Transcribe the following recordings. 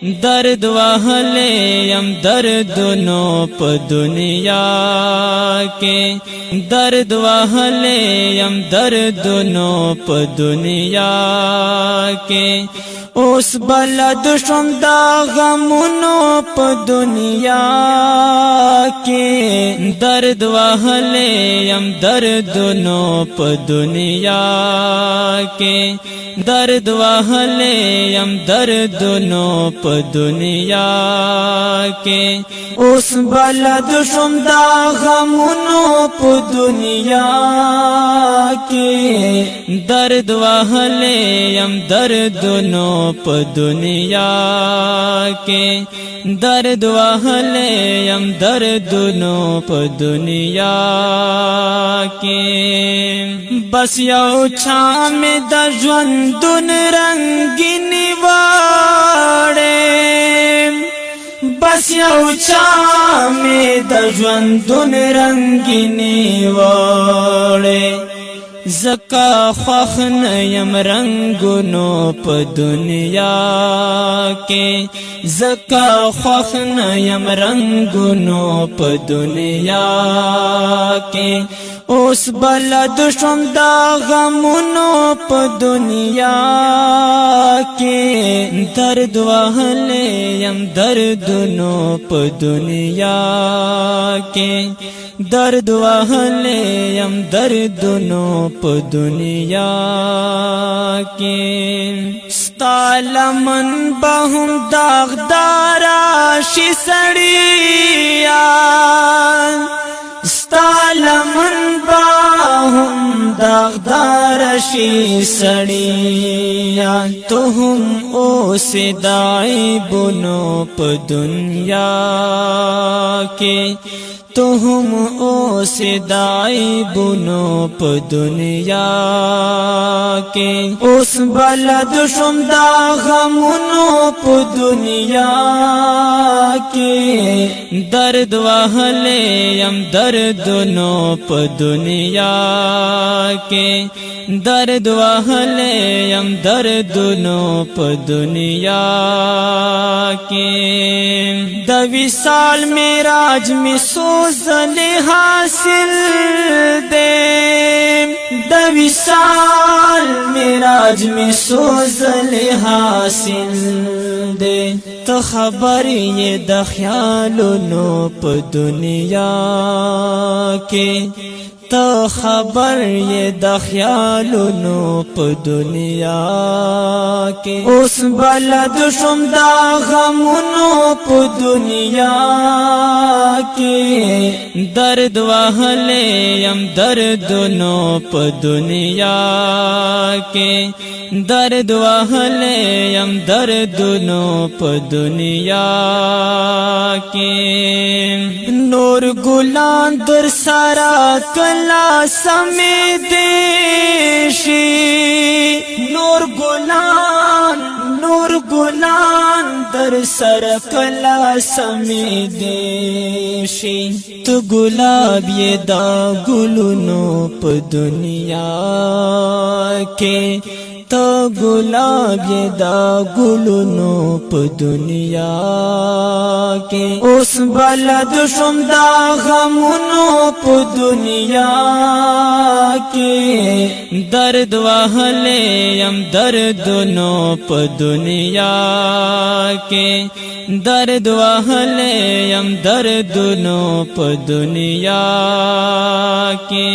दर्द वहले यम दर्दनो प दुनिया के दर्द वहले यम दर्दनो प दुनिया के उस बलद शुमदा गमुनो प दुनिया के दर्द वहले यम दर्दनो प दुनिया के दर्द वहले यम दर्दनो प दुनिया के उस बलद शुमदा गमुनो प दुनिया के दर्द वहले यम दर्दनो प दुनिया के दर्द वहले यम दर्दनो प दुनिया के बस यौ छाम द ژوندون रंगीनी वाड़े बस यौ छाम द ژوندون रंगीनी वाड़े زکا خوخن یم رنگونو پا دنیا کے زکا خوخن یم رنگونو پا دنیا کے اس بلد شمدا غمونو پا دنیا کے درد وحلے یم دردنو پا دنیا کے درد وحلے یم دردنو پ دنیا کے ستالمن بهم داغدارا شی سڑیا ستالمن بهم داغدارا شی سڑیا تو ہم او سدائی بنو پ دنیا کے تو ہم او سدائی بنو پ دنیا کے اس بلد شمدا غمونو پ دنیا کے درد وحلے یم دردنو پ دنیا کے درد وحلے یم دردنو پ دنیا کے د وصال معراج میں سوزل حاصل دے د وصال معراج میں سوزل حاصل دے تو خبر یہ د خیالونو پ دنیا کے تو خبر یہ د خیالونو پ دنیا کے اس بلد شمدا غمونو پ دنیا کے درد وحلے یم دردنو پ دنیا کے درد وحلے یم دردنو پ دنیا کے نور گلان در سارا کلا سمیت دیشی نور گلان در سر کلا سمیت دیشی تو گلاب یہ دا گلونو پ دنیا کے تو گلاب یہ دا گلونو پ دنیا کے اس بلد شمدا غمونو پ دنیا کے درد وحلے یم دردنو پ دنیا کے درد وحلے یم دردنو پ دنیا کے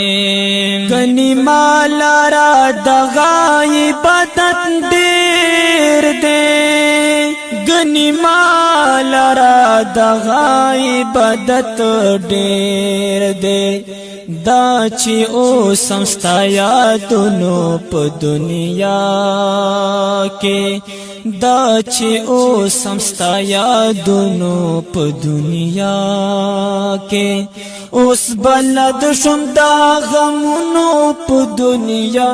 گنی مالا را دغائی بدت دیر دے گنی مالا را دغائی بدت دیر دے دا چی او سمستا یادونو پ دنیا کے دا چی او سمستا یادونو پ دنیا کے اس بلد شمدا غمونو پ دنیا